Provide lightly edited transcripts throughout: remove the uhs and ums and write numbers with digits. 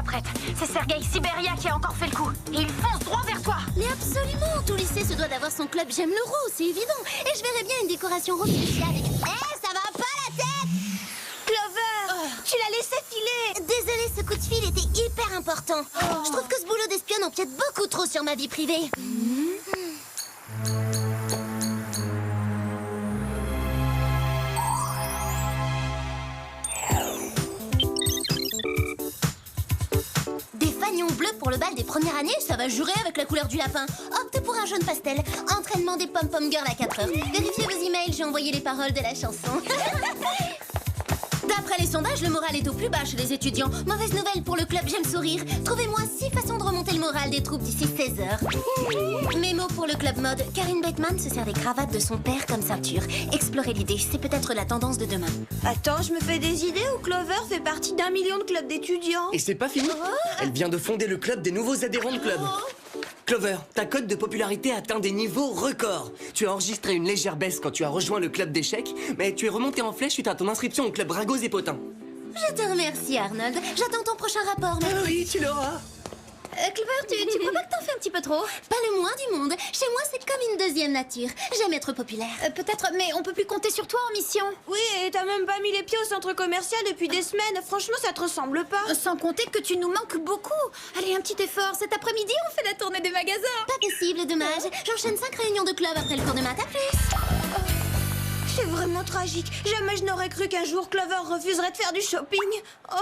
prête. C'est Sergei Siberia qui a encore fait le coup. Et il fonce droit vers toi. Mais absolument, tout lycée se doit d'avoir son club J'aime le roux, c'est évident. Et je verrais bien une décoration rose spéciale avec... ça va pas la tête! Clover, tu l'as laissé filer. Désolée, ce coup de fil était hyper important. Je trouve que ce boulot d'espionne empiète beaucoup trop sur ma vie privée. Bleu pour le bal des premières années, ça va jurer avec la couleur du lapin. Opte pour un jaune pastel. Entraînement des pom-pom girls à 4 heures. Vérifiez vos emails, j'ai envoyé les paroles de la chanson. D'après les sondages, le moral est au plus bas chez les étudiants. Mauvaise nouvelle pour le club J'aime sourire. Trouvez-moi 6 façons de remonter le moral des troupes d'ici 16 heures. Mémo pour le club mode. Karine Bateman se sert des cravates de son père comme ceinture. Explorez l'idée, c'est peut-être la tendance de demain. Attends, je me fais des idées où Clover fait partie d'1 million de clubs d'étudiants. Et c'est pas fini. Elle vient de fonder le club des nouveaux adhérents de club. Clover, ta cote de popularité atteint des niveaux records. Tu as enregistré une légère baisse quand tu as rejoint le club d'échecs, mais tu es remonté en flèche suite à ton inscription au club Ragos et Potins. Je te remercie, Arnold. J'attends ton prochain rapport. Ah oui, tu l'auras. Clover, tu crois pas que t'en fais un petit peu trop? Pas le moins du monde. Chez moi, c'est comme une deuxième nature. J'aime être populaire. Peut-être, mais on peut plus compter sur toi en mission. Oui, et t'as même pas mis les pieds au centre commercial depuis des semaines. Franchement, ça te ressemble pas. Sans compter que tu nous manques beaucoup. Allez, un petit effort. Cet après-midi, on fait la tournée des magasins. Pas possible, dommage. J'enchaîne 5 réunions de club après le cours de maths. À plus. C'est vraiment tragique. Jamais je n'aurais cru qu'un jour Clover refuserait de faire du shopping. Oh.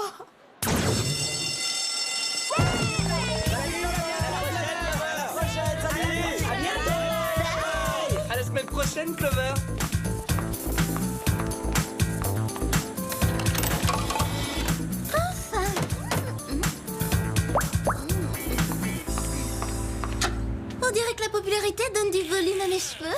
À la semaine prochaine, Clover. Enfin. On dirait que la popularité donne du volume à mes cheveux.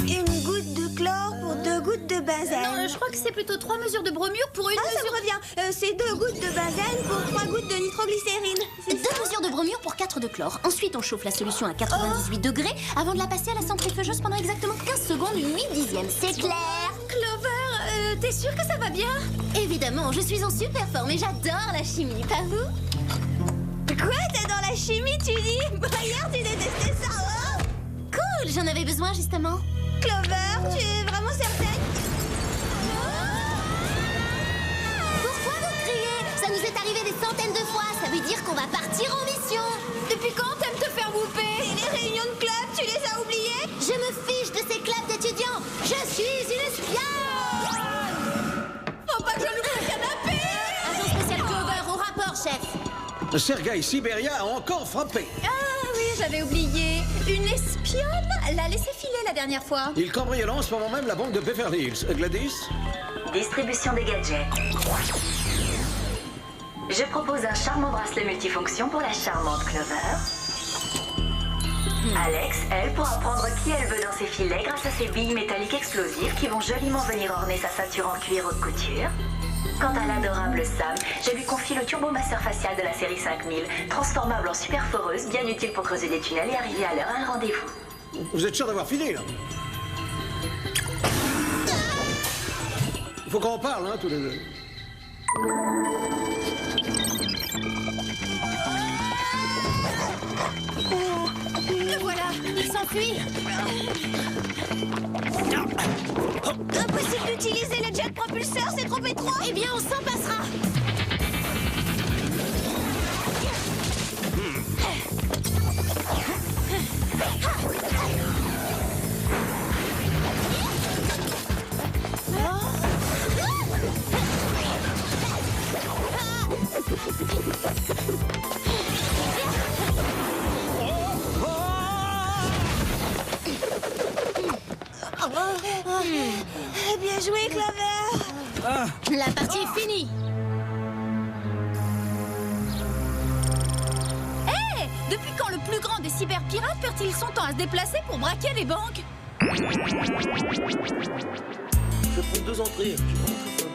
Une goutte de chlore pour 2 gouttes de benzène. Non, je crois que c'est plutôt 3 mesures de bromure pour une Ah, ça mesure... me revient. C'est 2 gouttes de benzène pour 3 gouttes de nitroglycérine. 2 mesures de bromure pour 4 de chlore. Ensuite, on chauffe la solution à 98 degrés avant de la passer à la centrifugeuse pendant exactement 15 secondes, 8 dixièmes. C'est clair? Clover, t'es sûre que ça va bien? Évidemment, je suis en super forme et j'adore la chimie, pas vous? Quoi? T'es dans la chimie, tu dis? Bah, hier, tu détestais ça, oh! Cool, j'en avais besoin justement. Clover, tu es vraiment certaine? Pourquoi vous criez? Ça nous est arrivé des centaines de fois. Ça veut dire qu'on va partir en mission. Depuis quand t'aimes te faire whooper? Et les réunions de club, tu les as oubliées? Je me fiche de ces clubs d'étudiants. Je suis une espionne. Faut pas que je loupe le canapé! Agent spécial Clover, au rapport, chef. Sergei Siberia a encore frappé. Ah oui, j'avais oublié. Une espionne l'a laissé filer la dernière fois. Il cambriole en ce moment même la banque de Beverly Hills. Gladys? Distribution des gadgets. Je propose un charmant bracelet multifonction pour la charmante Clover. Alex, elle, pourra prendre qui elle veut dans ses filets grâce à ses billes métalliques explosives qui vont joliment venir orner sa ceinture en cuir haute couture. Quant à l'adorable Sam, je lui confie le turbomasseur facial de la série 5000, transformable en super foreuse, bien utile pour creuser des tunnels et arriver à l'heure à un rendez-vous. Vous êtes sûr d'avoir fini, là? Faut qu'on parle, hein, tous les deux. Le voilà, il s'enfuit. Impossible d'utiliser le jet propulseur, c'est trop étroit. Eh bien, on s'en passera. Bien joué, Clover. La partie est finie. Hé! Depuis quand le plus grand des cyberpirates perd-il son temps à se déplacer pour braquer les banques? Je prends 2 entrées. Tu peux rentrer, toi.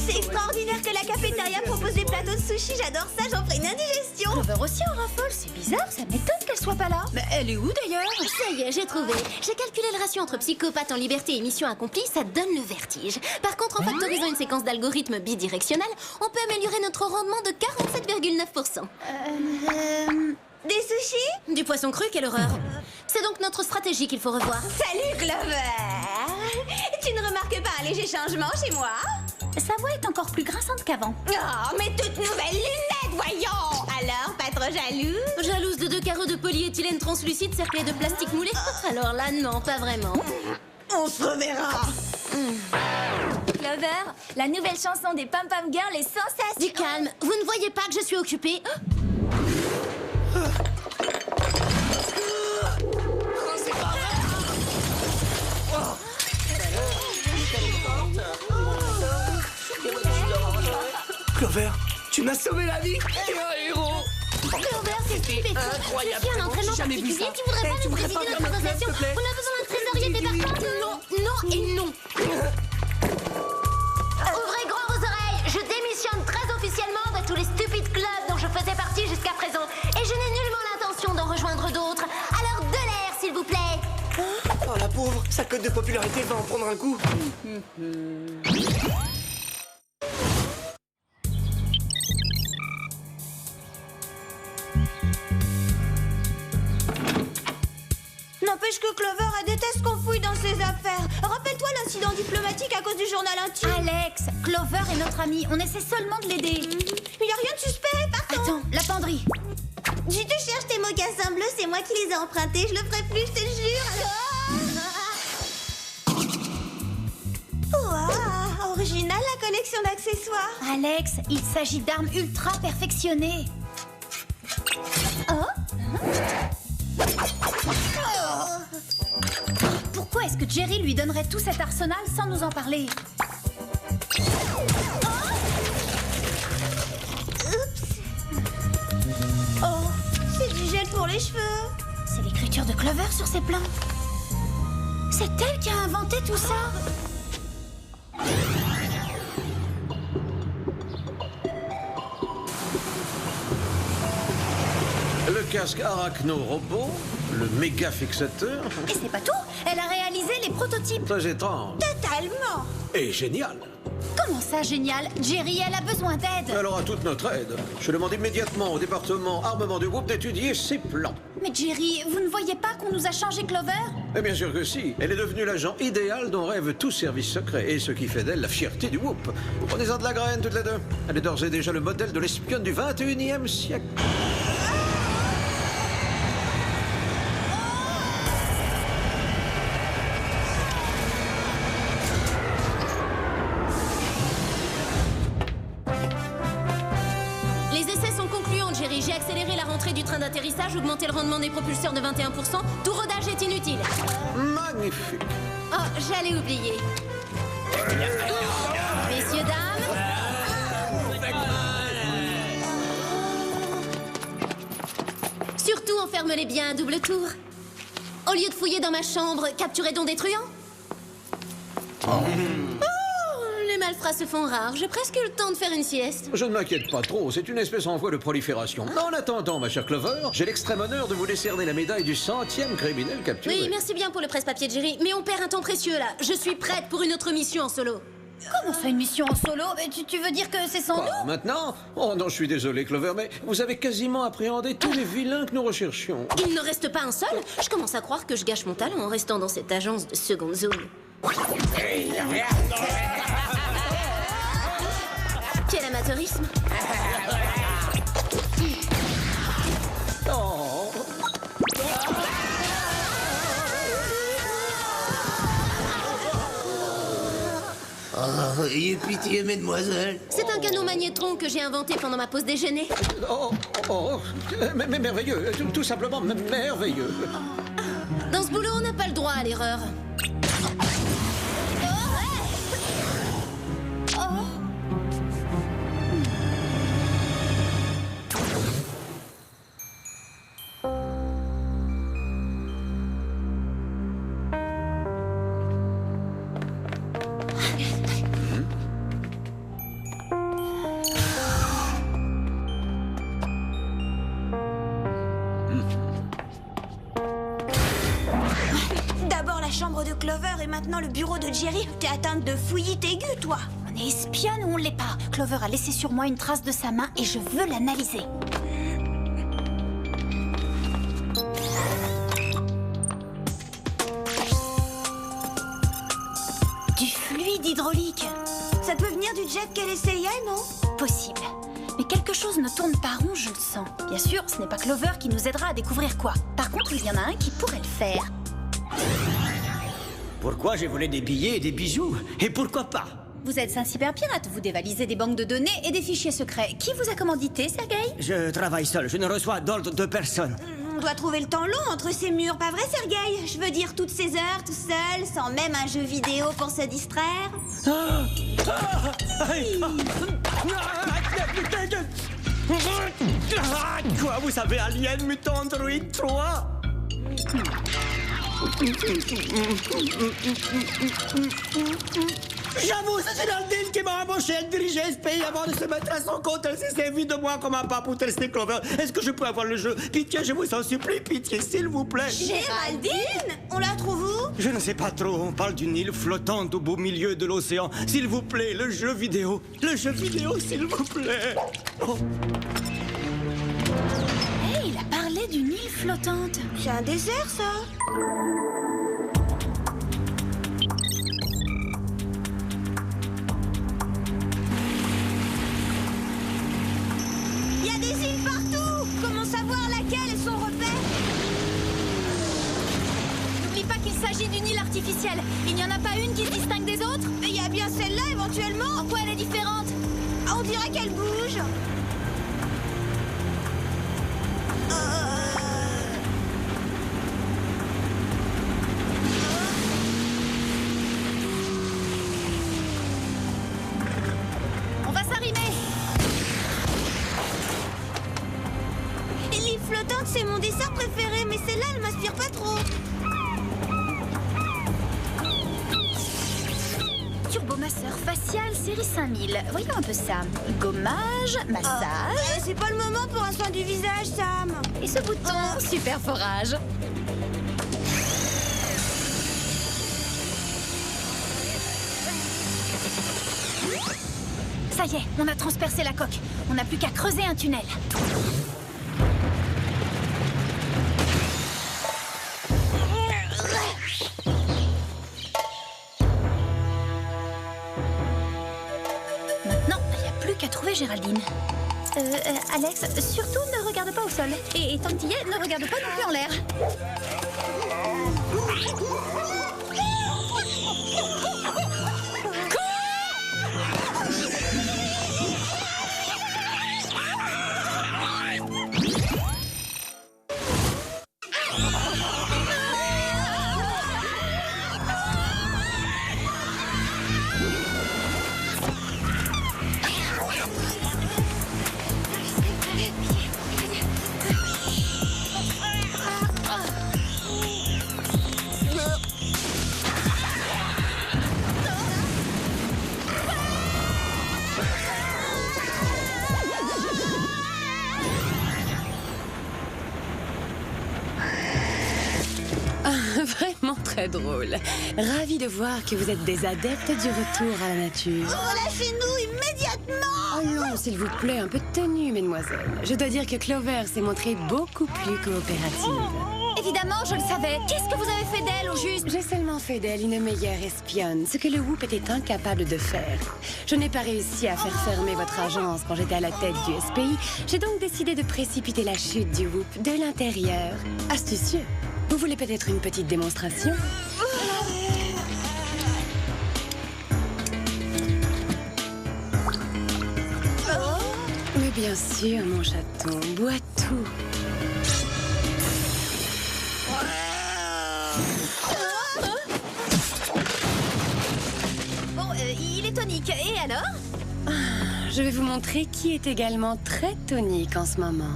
C'est extraordinaire que la cafétéria propose des plateaux de sushi. J'adore ça, j'en ferai une indigestion. Clover aussi en raffole, c'est bizarre, ça m'étonne qu'elle soit pas là. Mais elle est où d'ailleurs? Ça y est, j'ai trouvé. J'ai calculé le ratio entre psychopathe en liberté et mission accomplie, ça donne le vertige. Par contre, en factorisant une séquence d'algorithmes bidirectionnels, on peut améliorer notre rendement de 47,9%. Des sushis? Du poisson cru, quelle horreur. C'est donc notre stratégie qu'il faut revoir. Salut Clover. Tu ne remarques pas un léger changement chez moi? Sa voix est encore plus grinçante qu'avant. Oh, mais toutes nouvelles lunettes, voyons. Alors, pas trop jaloux? Jalouse de 2 carreaux de polyéthylène translucide cerclés de plastique moulé? Alors là, non, pas vraiment. On se reverra. Clover, la nouvelle chanson des Pam Pam Girls est sensationnelle. Du calme, vous ne voyez pas que je suis occupée? Clover, tu m'as sauvé la vie. T'es un héros. Clover, c'est stupéfiant. Incroyable. Je suis un entraînement J'ai jamais vu particulier. ça. Tu voudrais pas Tu nous voudrais présider pas notre faire notre association? club, s'il te plaît? On a besoin d'un trésorier débarquant. Non, non et non. Ouvrez grand vos oreilles. Je démissionne très officiellement de tous les stupides clubs dont je faisais partie jusqu'à présent. Et je n'ai nullement l'intention d'en rejoindre d'autres. Alors de l'air, s'il vous plaît. Oh la pauvre, sa cote de popularité va en prendre un coup. N'empêche que Clover, elle déteste qu'on fouille dans ses affaires. Rappelle-toi l'incident diplomatique à cause du journal intime. Alex, Clover est notre amie, on essaie seulement de l'aider. Il y a rien de suspect, pardon. Attends, la penderie. Si tu cherches tes mocassins bleus, c'est moi qui les ai empruntés. Je le ferai plus, je te le jure. Waouh, original la collection d'accessoires. Alex, il s'agit d'armes ultra perfectionnées. Pourquoi est-ce que Jerry lui donnerait tout cet arsenal sans nous en parler? Oh, c'est du gel pour les cheveux. C'est l'écriture de Clover sur ses plans. C'est elle qui a inventé tout ça. Le casque arachno-robot, le méga fixateur. Et c'est pas tout, elle a réalisé les prototypes. Très étrange. Totalement. Et génial. Comment ça, génial? Jerry, elle a besoin d'aide. Elle aura toute notre aide. Je demande immédiatement au département armement du groupe d'étudier ses plans. Mais Jerry, vous ne voyez pas qu'on nous a changé Clover? Et bien sûr que si. Elle est devenue l'agent idéal dont rêve tout service secret et ce qui fait d'elle la fierté du groupe. Prenez-en de la graine toutes les deux. Elle est d'ores et déjà le modèle de l'espionne du 21e siècle. Les essais sont concluants, Jerry. J'ai accéléré la rentrée du train d'atterrissage, augmenté le rendement des propulseurs de 21%. Tout rodage est inutile. Magnifique. Oh, j'allais oublier. Messieurs, dames. Surtout, enferme-les bien à double tour. Au lieu de fouiller dans ma chambre, capturez donc des truands. Oh, les malfrats se font rares. J'ai presque eu le temps de faire une sieste. Je ne m'inquiète pas trop, c'est une espèce en voie de prolifération. En attendant, ma chère Clover, j'ai l'extrême honneur de vous décerner la médaille du 100e criminel capturé. Oui, merci bien pour le presse-papier de Jerry, mais on perd un temps précieux là. Je suis prête pour une autre mission en solo. Comment ça, une mission en solo? Mais tu veux dire que c'est sans nous? Ah, maintenant? Oh non, je suis désolé, Clover, mais vous avez quasiment appréhendé tous les vilains que nous recherchions. Il ne reste pas un seul. Je commence à croire que je gâche mon talent en restant dans cette agence de seconde zone. Quel amateurisme! Oh. Oh, ayez pitié, mesdemoiselles. C'est un canot magnétron que j'ai inventé pendant ma pause déjeuner. Oh, oh, mais merveilleux, tout simplement merveilleux. Dans ce boulot, on n'a pas le droit à l'erreur. chambre de Clover et maintenant le bureau de Jerry. T'es atteinte de fouillite aiguë, toi. On est espionne ou on l'est pas? Clover a laissé sur moi une trace de sa main et je veux l'analyser. Du fluide hydraulique. Ça peut venir du jet qu'elle essayait, non? Possible. Mais quelque chose ne tourne pas rond, je le sens. Bien sûr, ce n'est pas Clover qui nous aidera à découvrir quoi. Par contre, il y en a un qui pourrait le faire. Pourquoi j'ai volé des billets et des bijoux? Et pourquoi pas? Vous êtes un cyberpirate, vous dévalisez des banques de données et des fichiers secrets. Qui vous a commandité, Sergei? Je travaille seul, je ne reçois d'ordre de personne. On doit trouver le temps long entre ces murs, pas vrai, Sergei? Je veux dire, toutes ces heures, tout seul, sans même un jeu vidéo pour se distraire. Quoi, vous savez, Alien Mutant Android 3? J'avoue, c'est Géraldine qui m'a embauché. Elle dirigeait ce pays avant de se mettre à son compte. Elle s'est servie de moi comme un pas pour tester Clover. Est-ce que je peux avoir le jeu? Pitié, je vous en supplie, pitié, s'il vous plaît. Géraldine? On la trouve où? Je ne sais pas trop. On parle d'une île flottante au beau milieu de l'océan. S'il vous plaît, le jeu vidéo. Le jeu vidéo, s'il vous plaît. Oh. Hey, il a parlé d'une île flottante. C'est un désert, ça. Il y a des îles partout. Comment savoir laquelle est son repère? N'oublie pas qu'il s'agit d'une île artificielle. Il n'y en a pas une qui se distingue des autres? Mais il y a bien celle-là, éventuellement. En quoi elle est différente? Ah, on dirait qu'elle bouge. On va s'arrimer. L'île flottante, c'est mon dessert préféré, mais celle-là, elle m'inspire pas trop. Turbomasseur facial série 5000. Voyons un peu ça. Gommage, massage. C'est pas le moment pour un soin du visage, Sam. Et ce bouton, super forage. Ça y est, on a transpercé la coque. On n'a plus qu'à creuser un tunnel. Maintenant, il n'y a plus qu'à trouver Géraldine. Alex, surtout ne regarde pas au sol. Et tant que t'y es, ne regarde pas non plus en l'air. Vraiment très drôle. Ravie de voir que vous êtes des adeptes du retour à la nature. Relâchez-nous immédiatement. Oh non, s'il vous plaît, un peu de tenue, mesdemoiselles. Je dois dire que Clover s'est montrée beaucoup plus coopérative. Évidemment, je le savais. Qu'est-ce que vous avez fait d'elle, au juste? J'ai seulement fait d'elle une meilleure espionne, ce que le Whoop était incapable de faire. Je n'ai pas réussi à faire fermer votre agence quand j'étais à la tête du SPI. J'ai donc décidé de précipiter la chute du Whoop de l'intérieur. Astucieux. Vous voulez peut-être une petite démonstration? Mais bien sûr, mon chaton, bois tout. Bon, il est tonique. Et alors? Je vais vous montrer qui est également très tonique en ce moment.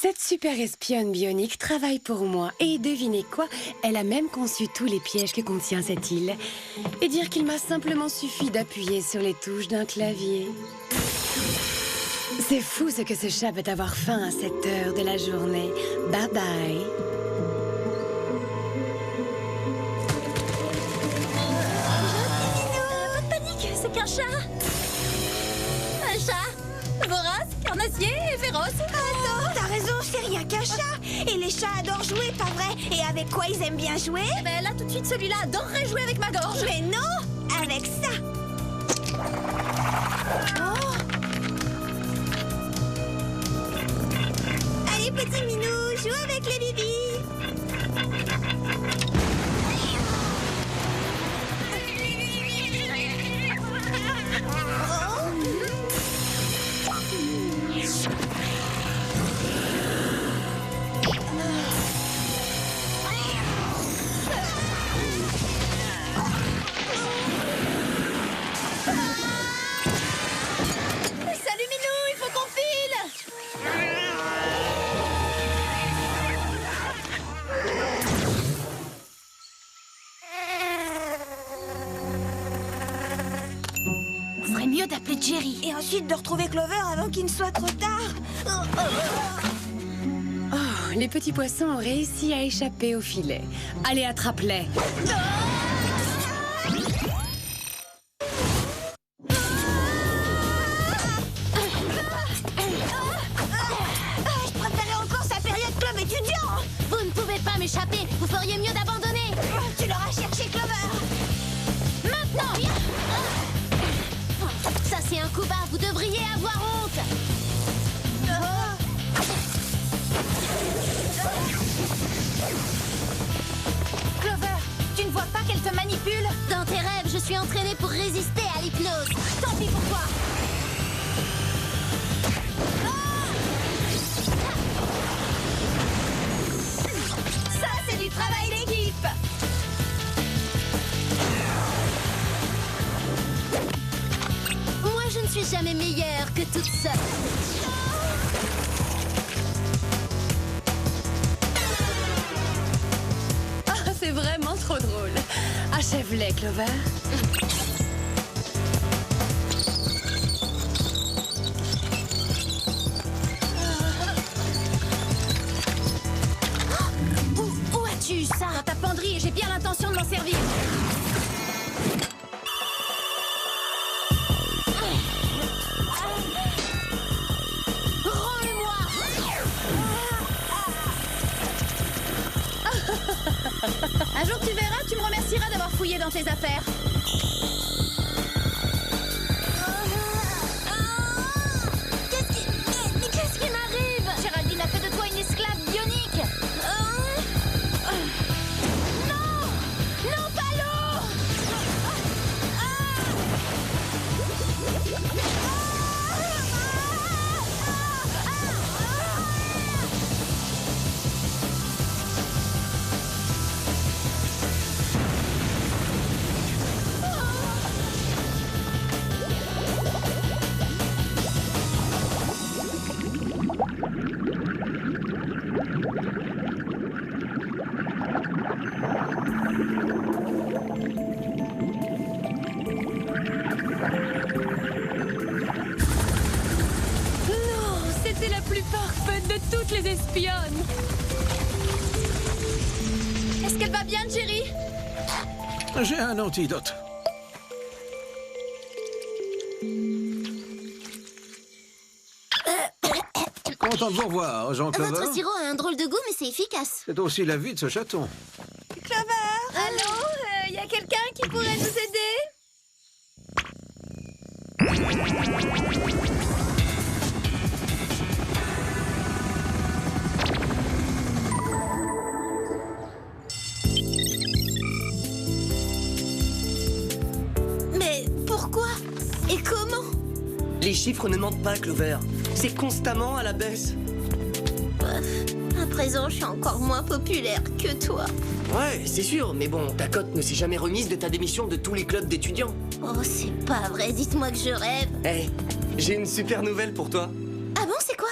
Cette super espionne bionique travaille pour moi. Et devinez quoi? Elle a même conçu tous les pièges que contient cette île. Et dire qu'il m'a simplement suffi d'appuyer sur les touches d'un clavier. C'est fou ce que ce chat peut avoir faim à cette heure de la journée. Bye bye. Pas de panique, c'est qu'un chat. Un chat vorace, carnassier et féroce. Attends, t'as raison, c'est rien qu'un chat. Et les chats adorent jouer, pas vrai? Et avec quoi ils aiment bien jouer? Mais là, tout de suite, celui-là adorerait jouer avec ma gorge. Mais non, avec ça. Oh. Allez, petit minou, joue avec les bibis. Salut Minou, il faut qu'on file. On ferait mieux d'appeler Jerry. Et ensuite de retrouver Clover avant qu'il ne soit trop tard. Oh, les petits poissons ont réussi à échapper au filet. Allez, attrape-les. Je préférais encore sa période club étudiant. Vous ne pouvez pas m'échapper. Vous feriez mieux d'abandonner. Tu l'auras cherché, Clover. Maintenant. Ça, c'est un coup bas. Vous devriez avoir honte. Clover, tu ne vois pas qu'elle te manipule? Dans tes rêves, je suis entraînée pour résister à l'hypnose. Tant pis pour toi. Ça, c'est du travail d'équipe. Moi, je ne suis jamais meilleure que toute seule. Ah, c'est vraiment trop drôle. Achève-les, Clover. Où as-tu eu ça? Dans ta penderie et j'ai bien l'intention de m'en servir. Rends-le-moi. Un jour tu verras, tu me remercieras d'avoir fouillé dans tes affaires. Qu'est-ce qui m'arrive? Géraldine a fait de toi une esclave bionique. Non! Non, pas l'eau! Non, c'était la plus parfaite de toutes les espionnes. Est-ce qu'elle va bien, Jerry? J'ai un antidote. Content de vous revoir, Jean Clover. Votre sirop a un drôle de goût, mais c'est efficace. C'est aussi la vie de ce chaton. Clover. Allô? Y a quelqu'un qui pourrait nous aider? Mais pourquoi? Et comment? Les chiffres ne mentent pas, Clover. C'est constamment à la baisse. À présent, je suis encore moins populaire que toi. Ouais, c'est sûr, mais bon, ta cote ne s'est jamais remise de ta démission de tous les clubs d'étudiants. Oh, c'est pas vrai. Dites-moi que je rêve. Hé, j'ai une super nouvelle pour toi. Ah bon, c'est quoi?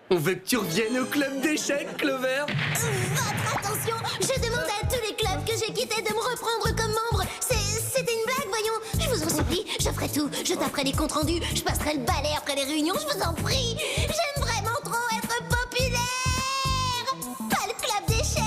On veut que tu reviennes au club d'échecs, Clover. Votre attention, je demande à tous les clubs que j'ai quittés de me reprendre comme membre. C'était une blague, voyons. Je vous en supplie, je ferai tout. Je taperai les comptes rendus, je passerai le balai après les réunions, je vous en prie. J'aime vraiment trop être populaire. Pas le club d'échecs.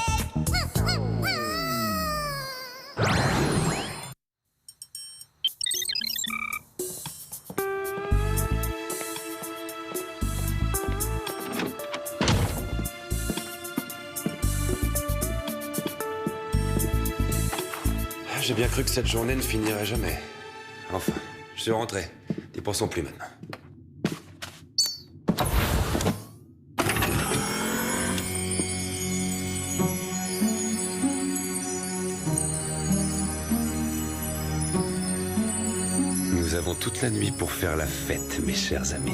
J'ai bien cru que cette journée ne finirait jamais. Enfin, je suis rentré. N'y pensons plus maintenant. Nous avons toute la nuit pour faire la fête, mes chers amis.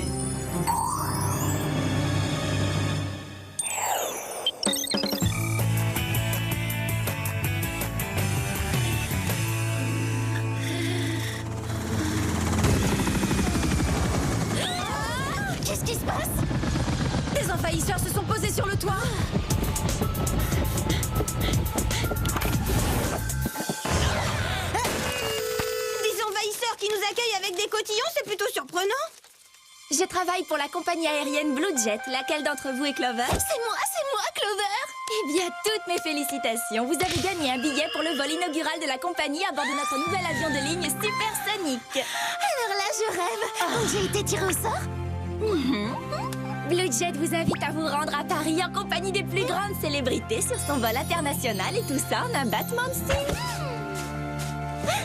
Qu'est-ce qui se passe? Des envahisseurs se sont posés sur le toit. Des envahisseurs qui nous accueillent avec des cotillons, c'est plutôt surprenant. Je travaille pour la compagnie aérienne Blue Jet. Laquelle d'entre vous est Clover? C'est moi, Clover. Eh bien, toutes mes félicitations. Vous avez gagné un billet pour le vol inaugural de la compagnie à bord de notre nouvel avion de ligne supersonique. Alors là, je rêve. Donc j'ai été tirée au sort? Blue Jet vous invite à vous rendre à Paris en compagnie des plus grandes célébrités sur son vol international et tout ça en un battement de cils.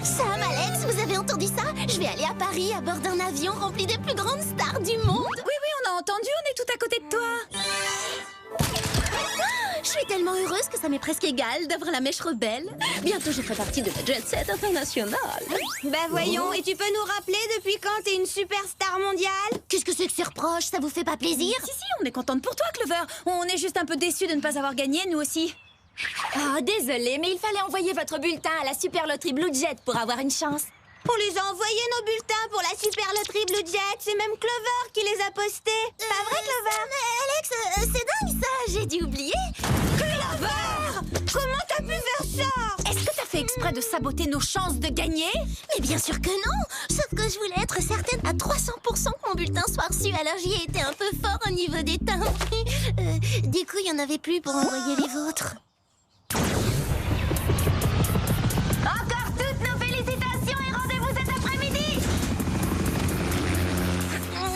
Sam, Alex, vous avez entendu ça? Je vais aller à Paris à bord d'un avion rempli des plus grandes stars du monde. Oui, on a entendu, on est tout à côté de toi. Je suis tellement heureuse que ça m'est presque égal d'avoir la mèche rebelle. Bientôt, je ferai partie de la Jet Set internationale. Bah voyons, et tu peux nous rappeler depuis quand t'es une superstar mondiale? Qu'est-ce que c'est que ces reproches? Ça vous fait pas plaisir? Si, on est contente pour toi, Clover. On est juste un peu déçus de ne pas avoir gagné, nous aussi. Ah, désolé, mais il fallait envoyer votre bulletin à la super loterie Blue Jet pour avoir une chance. On les a envoyés nos bulletins pour la super loterie Blue Jet. C'est même Clover qui les a postés. Pas vrai, Clover? Alex, c'est dingue ça, j'ai dû oublier. Clover! Comment t'as pu faire ça? Est-ce que t'as fait exprès de saboter nos chances de gagner? Mais bien sûr que non. Sauf que je voulais être certaine à 300% que mon bulletin soit reçu, alors j'y ai été un peu fort au niveau des timbres. Du coup, il y en avait plus pour envoyer les vôtres. Encore toutes nos félicitations et rendez-vous cet après-midi.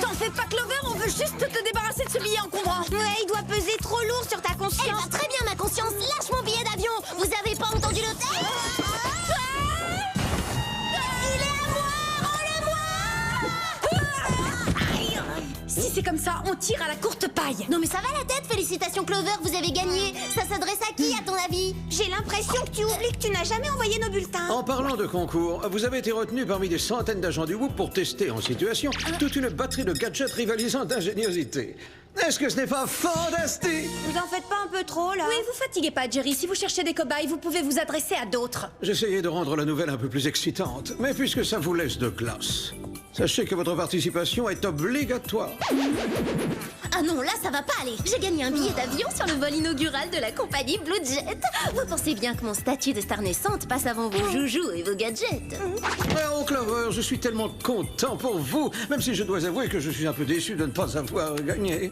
T'en fais pas, Clover, on veut juste te débarrasser de ce billet encombrant. Ouais, il doit peser trop lourd sur ta conscience. Elle va très bien, ma conscience. Lâche mon billet d'avion. Vous avez pas entendu le thème? Il est à moi. Si c'est comme ça, on tire à la courte paille. Non mais ça va la tête. Félicitations, Clover, vous avez gagné. Ça s'adresse à qui, à ton avis? J'ai l'impression que tu oublies que tu n'as jamais envoyé nos bulletins. En parlant de concours, vous avez été retenu parmi des centaines d'agents du Whoop pour tester en situation toute une batterie de gadgets rivalisant d'ingéniosité. Est-ce que ce n'est pas fantastique? Vous en faites pas un peu trop, là? Oui, vous fatiguez pas, Jerry. Si vous cherchez des cobayes, vous pouvez vous adresser à d'autres. J'essayais de rendre la nouvelle un peu plus excitante, mais puisque ça vous laisse de classe, sachez que votre participation est obligatoire. Ah non, là ça va pas aller. J'ai gagné un billet d'avion sur le vol inaugural de la compagnie Blue Jet. Vous pensez bien que mon statut de star naissante passe avant vos joujoux et vos gadgets. Oh Clover, je suis tellement content pour vous, même si je dois avouer que je suis un peu déçu de ne pas avoir gagné.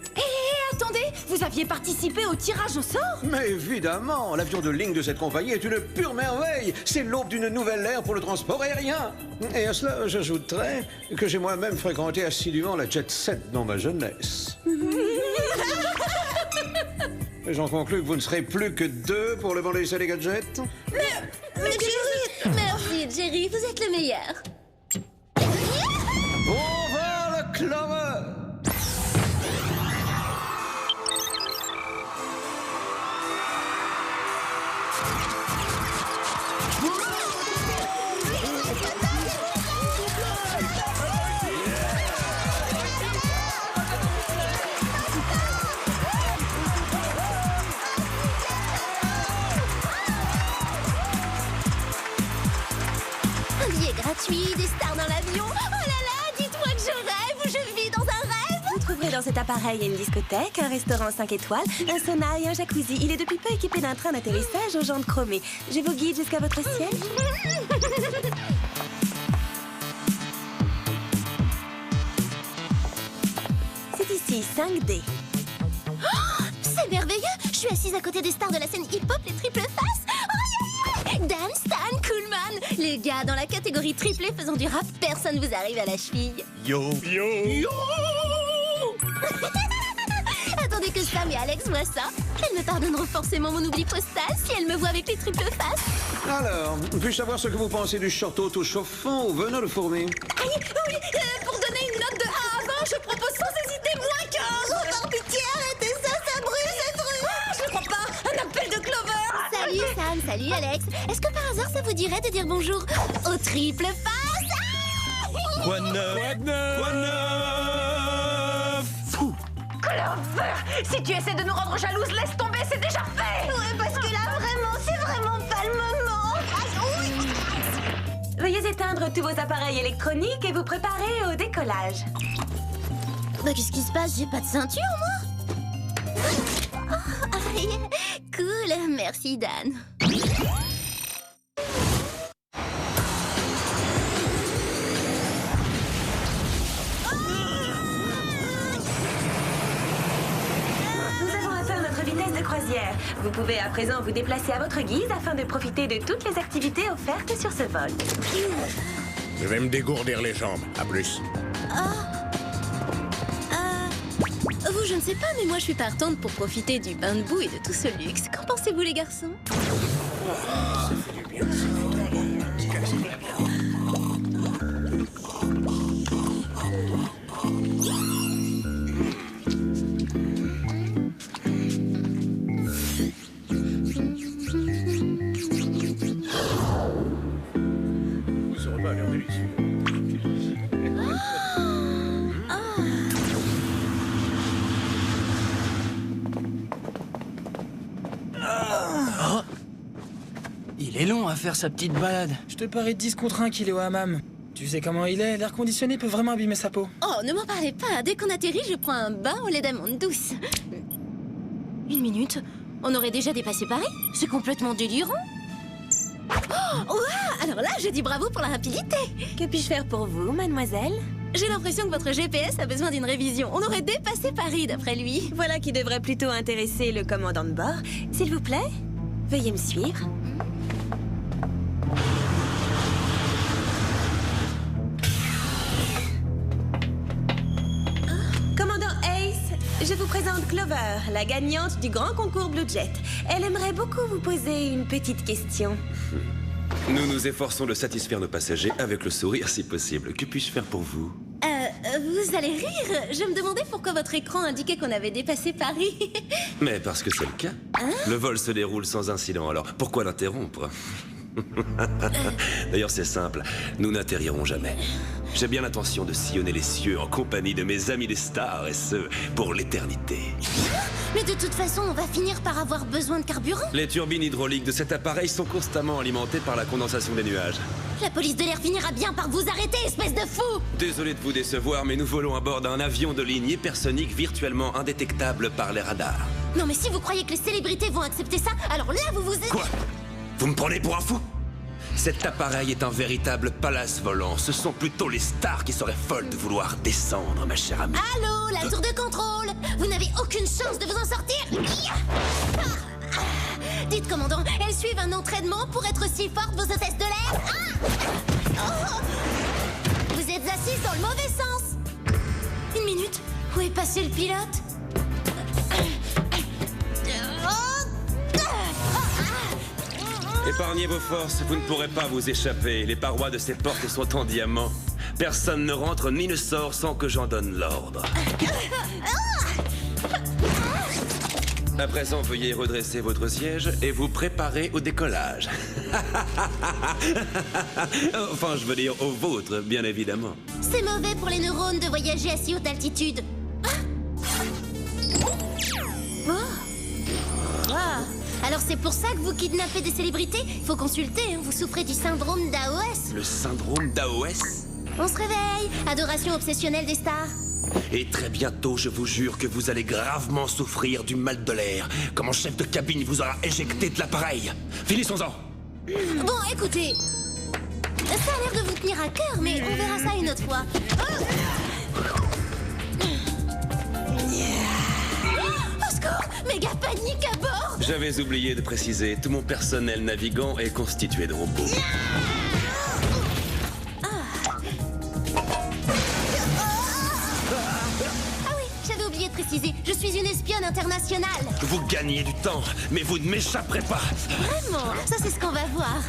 Attendez, vous aviez participé au tirage au sort? Mais évidemment, l'avion de ligne de cette compagnie est une pure merveille. C'est l'aube d'une nouvelle ère pour le transport aérien. Et à cela, j'ajouterais que j'ai moi-même fréquenté assidûment la Jet Set dans ma jeunesse. Et j'en conclus que vous ne serez plus que deux pour le vent des les gadgets. Mais Jerry... Merci, Jerry, vous êtes le meilleur. Au revoir, le Clover! Un billet gratuit, trouverez dans cet appareil une discothèque, un restaurant 5 étoiles, un sauna et un jacuzzi. Il est depuis peu équipé d'un train d'atterrissage aux jantes chromées. Je vous guide jusqu'à votre siège. C'est ici, 5D. Oh, c'est merveilleux! Je suis assise à côté des stars de la scène hip-hop, les triple faces. Oh, yeah, yeah. Dan, Stan, Coolman, les gars dans la catégorie triplé faisant du rap, personne vous arrive à la cheville. Yo. Attendez que Sam et Alex voient ça. Elles me pardonneront forcément mon oubli postal si elles me voient avec les triple faces. Alors, puis-je savoir ce que vous pensez du short auto-chauffant au venin de fourmi? Oui, pour donner une note de 1 à 20, je propose sans hésiter moins 15. Oh, par pitié, arrêtez ça, ça brûle cette rue. Je crois pas. Un appel de Clover. Salut Sam, salut Alex. Est-ce que par hasard ça vous dirait de dire bonjour aux triple faces? Quoi de neuf? Fou. Clover, si tu essaies de nous rendre jalouses, laisse tomber, c'est déjà fait. Ouais, parce que là, vraiment, c'est vraiment pas le moment. Aïe, oui. Veuillez éteindre tous vos appareils électroniques et vous préparer au décollage. Bah qu'est-ce qui se passe? J'ai pas de ceinture moi. Oh, aïe. Cool, merci Dan. Nous avons atteint notre vitesse de croisière. Vous pouvez à présent vous déplacer à votre guise afin de profiter de toutes les activités offertes sur ce vol. Je vais me dégourdir les jambes. À plus. Vous, je ne sais pas, mais moi je suis partante pour profiter du bain de boue et de tout ce luxe. Qu'en pensez-vous les garçons? Ce repas a l'air délicieux. Il est long à faire sa petite balade. Je te parie 10 contre 1 qu'il est au hammam. Tu sais comment il est, l'air conditionné peut vraiment abîmer sa peau. Oh, ne m'en parlez pas. Dès qu'on atterrit, je prends un bain au lait d'amande douce. Une minute. On aurait déjà dépassé Paris? C'est complètement délirant. Oh, ouah, alors là, je dis bravo pour la rapidité. Que puis-je faire pour vous, mademoiselle? J'ai l'impression que votre GPS a besoin d'une révision. On aurait dépassé Paris, d'après lui. Voilà qui devrait plutôt intéresser le commandant de bord. S'il vous plaît, veuillez me suivre. Commandant Ace, je vous présente Clover, la gagnante du grand concours Blue Jet. Elle aimerait beaucoup vous poser une petite question. Nous nous efforçons de satisfaire nos passagers avec le sourire si possible. Que puis-je faire pour vous? Vous allez rire. Je me demandais pourquoi votre écran indiquait qu'on avait dépassé Paris. Mais parce que c'est le cas. Le vol se déroule sans incident, alors pourquoi l'interrompre? D'ailleurs, c'est simple, nous n'atterrirons jamais. J'ai bien l'intention de sillonner les cieux en compagnie de mes amis les stars, et ce, pour l'éternité. Mais de toute façon, on va finir par avoir besoin de carburant. Les turbines hydrauliques de cet appareil sont constamment alimentées par la condensation des nuages. La police de l'air finira bien par vous arrêter, espèce de fou! Désolé de vous décevoir, mais nous volons à bord d'un avion de ligne hypersonique virtuellement indétectable par les radars. Non mais si vous croyez que les célébrités vont accepter ça, alors là vous vous... Quoi? Vous me prenez pour un fou? Cet appareil est un véritable palace volant. Ce sont plutôt les stars qui seraient folles de vouloir descendre, ma chère amie. Allô, la tour de contrôle! Vous n'avez aucune chance de vous en sortir! Dites, commandant, elles suivent un entraînement pour être si fortes, vos hôtesses de l'air? Vous êtes assises dans le mauvais sens! Une minute, où est passé le pilote? Épargnez vos forces, vous ne pourrez pas vous échapper. Les parois de ces portes sont en diamant. Personne ne rentre ni ne sort sans que j'en donne l'ordre. À présent, veuillez redresser votre siège et vous préparer au décollage. Enfin, je veux dire au vôtre, bien évidemment. C'est mauvais pour les neurones de voyager à si haute altitude. Alors c'est pour ça que vous kidnappez des célébrités? Faut consulter, hein. Vous souffrez du syndrome d'AOS. Le syndrome d'AOS? On se réveille. Adoration obsessionnelle des stars. Et très bientôt, je vous jure que vous allez gravement souffrir du mal de l'air, quand mon chef de cabine vous aura éjecté de l'appareil. Finissons-en. Bon, écoutez. Ça a l'air de vous tenir à cœur, mais on verra ça une autre fois. Au secours! Méga panique à bord! J'avais oublié de préciser, tout mon personnel navigant est constitué de robots. J'avais oublié de préciser, je suis une espionne internationale. Vous gagnez du temps, mais vous ne m'échapperez pas. Vraiment? Ça, c'est ce qu'on va voir.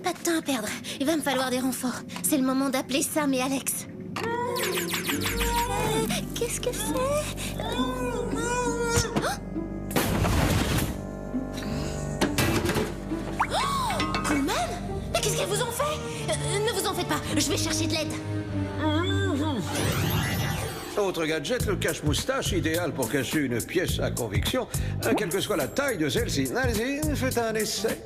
Pas de temps à perdre. Il va me falloir des renforts. C'est le moment d'appeler Sam et Alex. Qu'est-ce que c'est? Coolman? Mais qu'est-ce qu'elles vous ont fait? Ne vous en faites pas, je vais chercher de l'aide. Autre gadget, le cache-moustache, idéal pour cacher une pièce à conviction, quelle que soit la taille de celle-ci. Allez-y, faites un essai.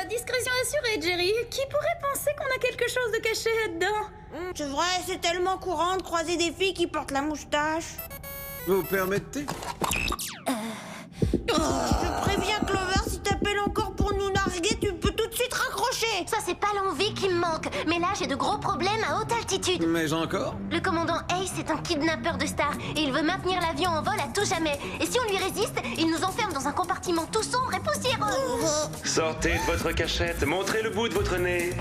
Discrétion assurée, Jerry. Qui pourrait penser qu'on a quelque chose de caché là-dedans? C'est vrai, c'est tellement courant de croiser des filles qui portent la moustache. Vous permettez? Je préviens Clover, si t'appelles encore pour nous narguer, tu peux tout de suite raccrocher. Ça, c'est pas l'envie qui me manque. Mais là, j'ai de gros problèmes à haute altitude. Mais encore? Le commandant Ace est un kidnappeur de stars et il veut maintenir l'avion en vol à tout jamais. Et si on lui résiste, il nous enferme dans un compartiment tout sombre et poussiéreux. Sortez de votre cachette, montrez le bout de votre nez.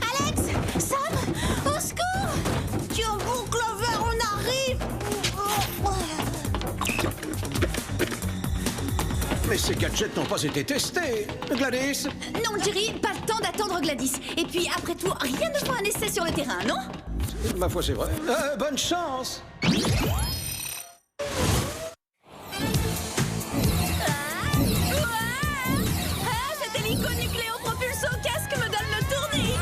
Alex! Sam! Au secours! Tiens bon, Clover, on arrive. Mais ces gadgets n'ont pas été testés. Gladys? Non, Jerry, pas le temps d'attendre Gladys. Et puis, après tout, rien ne vaut un essai sur le terrain, non? Ma foi, c'est vrai. Bonne chance! Cet hélico nucléo-propulsé au casque me donne le tournis.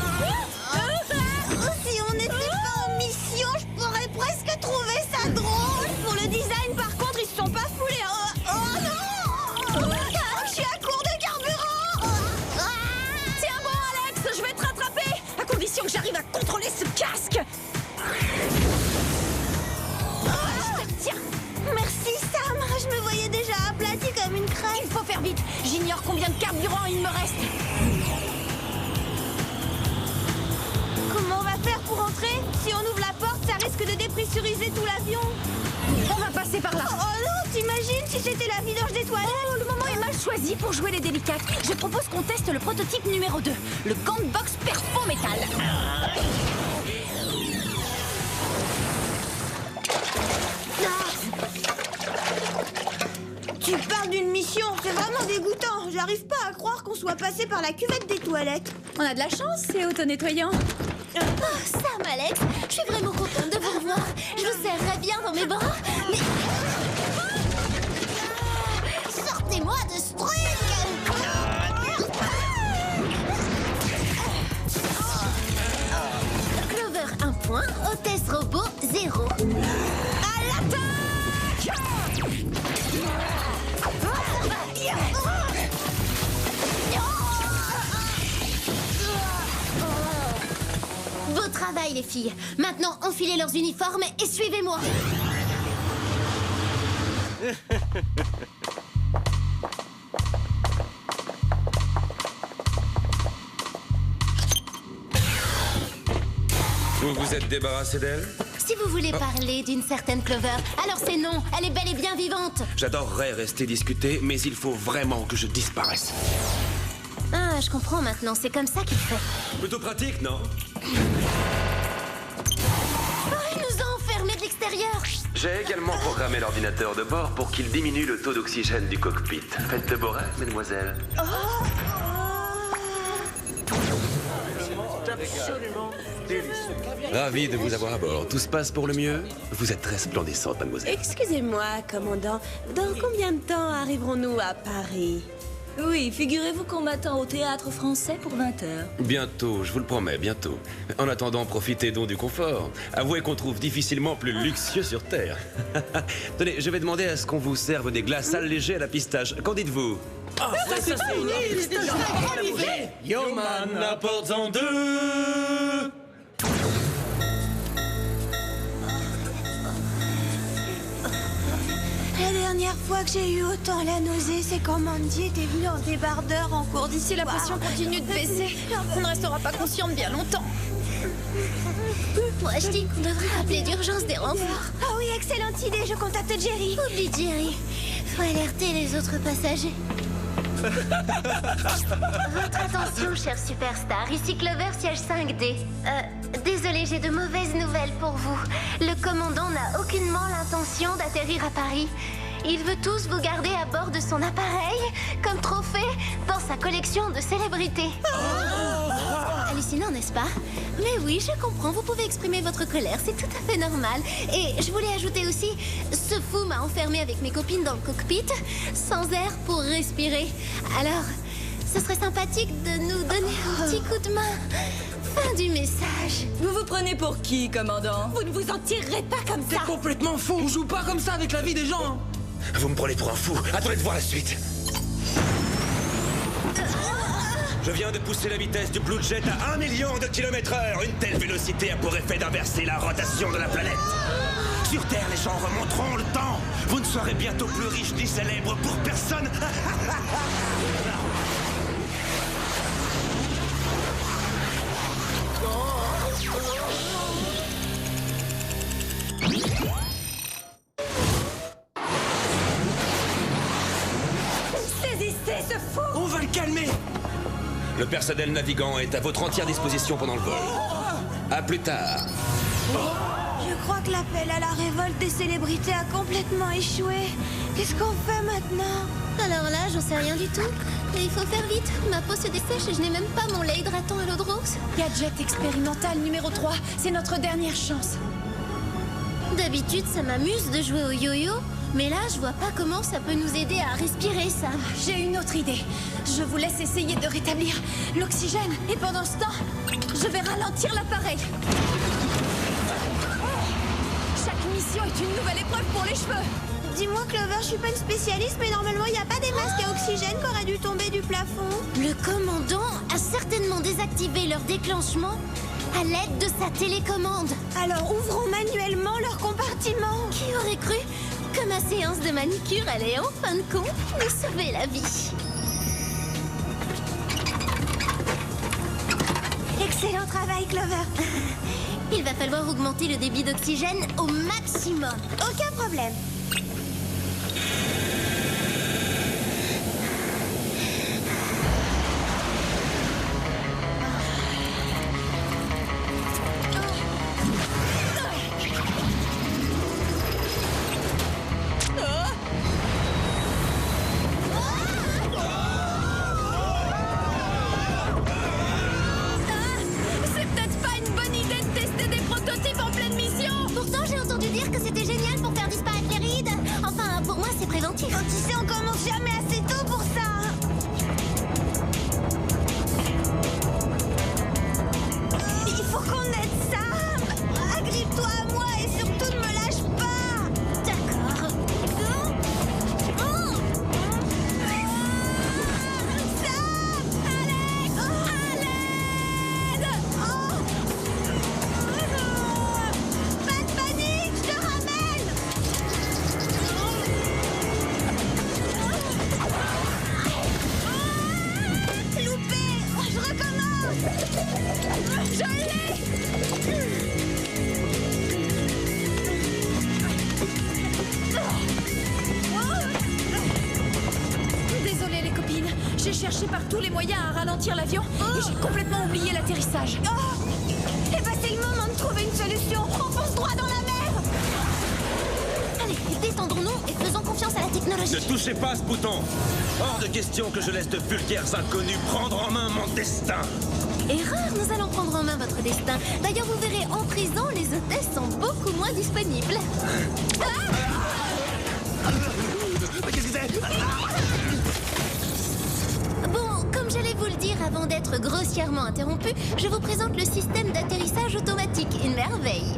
Si on n'était pas en mission, je pourrais presque trouver ça drôle. Pour le design, par contre, ils se sont pas foulés. Oh non! Je suis à court de carburant. Tiens bon, Alex, je vais te rattraper, à condition que j'arrive à contrôler ce casque. Tiens, merci Sam. Je me voyais déjà aplati comme une crêpe. Il faut faire vite. J'ignore combien de carburant il me reste. Comment on va faire pour entrer? Si on ouvre la porte, ça risque de dépressuriser tout l'avion. On va passer par là. Oh non, t'imagines si c'était la vidange des toilettes? Oh, le moment est mal choisi pour jouer les délicates. Je propose qu'on teste le prototype numéro 2, le Gantbox Perfo Métal. Tu parles d'une mission, c'est vraiment dégoûtant. J'arrive pas à croire qu'on soit passé par la cuvette des toilettes. On a de la chance, c'est auto-nettoyant. Oh, Sam, Alex, je suis vraiment contente de vous revoir. Je vous serrerai bien dans mes bras, mais... Sortez-moi de ce truc! Clover, 1 point. Hôtesse robot, 0. À l'attaque! Beau travail, les filles. Maintenant, enfilez leurs uniformes et suivez-moi. Vous vous êtes débarrassé d'elle? Si vous voulez parler d'une certaine Clover, alors c'est non. Elle est bel et bien vivante. J'adorerais rester discuter, mais il faut vraiment que je disparaisse. Ah, je comprends maintenant. C'est comme ça qu'il fait. Plutôt pratique, non? Oh, il nous a enfermés de l'extérieur. J'ai également programmé l'ordinateur de bord pour qu'il diminue le taux d'oxygène du cockpit. Faites de beaux rêves, mesdemoiselles. Ravi de vous avoir à bord. Tout se passe pour le mieux? Vous êtes resplendissante, mademoiselle. Excusez-moi, commandant. Dans combien de temps arriverons-nous à Paris? Oui, figurez-vous qu'on m'attend au théâtre français pour 20h. Bientôt, je vous le promets, bientôt. En attendant, profitez donc du confort. Avouez qu'on trouve difficilement plus luxueux sur Terre. Tenez, je vais demander à ce qu'on vous serve des glaces allégées à la pistache. Qu'en dites-vous? Ah, ça c'est une idée. Yo man, apporte-en deux. La dernière fois que j'ai eu autant la nausée, c'est quand Mandy était venue en débardeur en cours Si la pression continue de baisser, on ne restera pas consciente bien longtemps. Moi, je dis qu'on devrait appeler d'urgence des renforts. Ah oui, excellente idée, je contacte Jerry. Oublie Jerry. Faut alerter les autres passagers. Votre attention, chef superstar. Ici Clover, siège 5D. Désolé, j'ai de mauvaises nouvelles pour vous. Le commandant n'a aucunement l'intention d'atterrir à Paris. Il veut tous vous garder à bord de son appareil comme trophée dans sa collection de célébrités. Hallucinant, n'est-ce pas? Mais oui, je comprends, vous pouvez exprimer votre colère, c'est tout à fait normal. Et je voulais ajouter aussi, ce fou m'a enfermé avec mes copines dans le cockpit, sans air pour respirer. Alors, ce serait sympathique de nous donner un petit coup de main. Fin du message. Vous vous prenez pour qui, commandant? Vous ne vous en tirerez pas comme ça. T'es complètement fou. On joue pas comme ça avec la vie des gens. Hein. Vous me prenez pour un fou. Attendez de voir la suite. Je viens de pousser la vitesse du Blue Jet à 1 million de km/h. Une telle vélocité a pour effet d'inverser la rotation de la planète. Sur Terre, les gens remonteront le temps. Vous ne serez bientôt plus riche ni célèbre pour personne. Saisissez ce fou. On va le calmer. Le personnel navigant est à votre entière disposition pendant le vol. À plus tard. Je crois que l'appel à la révolte des célébrités a complètement échoué. Qu'est-ce qu'on fait maintenant? Alors là, j'en sais rien du tout. Et il faut faire vite. Ma peau se dessèche et je n'ai même pas mon lait hydratant à l'eau de rose. Gadget expérimental numéro 3, c'est notre dernière chance. D'habitude, ça m'amuse de jouer au yo-yo. Mais là, je vois pas comment ça peut nous aider à respirer, ça. J'ai une autre idée. Je vous laisse essayer de rétablir l'oxygène. Et pendant ce temps, je vais ralentir l'appareil. Chaque mission est une nouvelle épreuve pour les cheveux. Dis-moi, Clover, je suis pas une spécialiste, mais normalement, il n'y a pas des masques à oxygène qui auraient dû tomber du plafond. Le commandant a certainement désactivé leur déclenchement à l'aide de sa télécommande. Alors, ouvrons manuellement leur compartiment. Qui aurait cru que ma séance de manicure allait en fin de compte nous sauver la vie? Excellent travail, Clover. Il va falloir augmenter le débit d'oxygène au maximum. Aucun problème. préventif. Oh, tu sais, on commence jamais assez tôt pour ça. Il faut qu'on aide Sam. Agrippe-toi à moi et surtout ne me lâche pas. D'accord. Sam, allez, à l'aide. Pas de panique, je te ramène. Loupé, je recommence. Je l'ai. Désolée les copines, j'ai cherché par tous les moyens à ralentir l'avion et j'ai complètement oublié l'atterrissage. Eh ben c'est le moment de trouver une solution. On fonce droit dans la mer. Allez, détendons-nous et faisons confiance à la technologie. Ne touchez pas à ce bouton. Hors de question que je laisse de vulgaires inconnus prendre en main mon destin. Erreur, nous allons prendre en main votre destin. D'ailleurs, vous verrez, en prison, les hôtesses sont beaucoup moins disponibles. avant d'être grossièrement interrompu, je vous présente le système d'atterrissage automatique. Une merveille.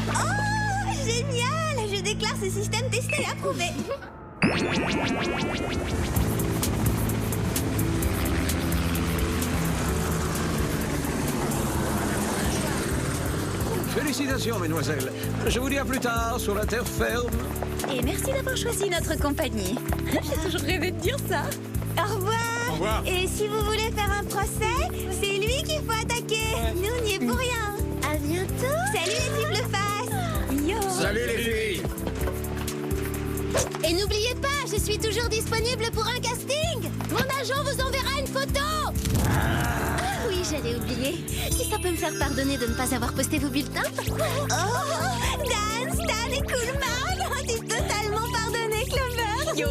Oh, génial! Je déclare ce système testé et approuvé. Félicitations, mesdemoiselles. Je vous dis à plus tard sur la terre ferme. Et merci d'avoir choisi notre compagnie. J'ai toujours rêvé de dire ça. Au revoir. Au revoir. Et si vous voulez faire un procès, c'est lui qu'il faut attaquer. Nous, on n'y est pour rien. À bientôt. Salut les triple face. Yo. Salut les filles. Et n'oubliez pas, je suis toujours disponible pour un casting. Mon agent vous enverra une photo. Ah oui, j'allais oublier. Si ça peut me faire pardonner de ne pas avoir posté vos bulletins. Oh, Dan, Stan et Coolman. T'es totalement pardonné, Clover. Yo,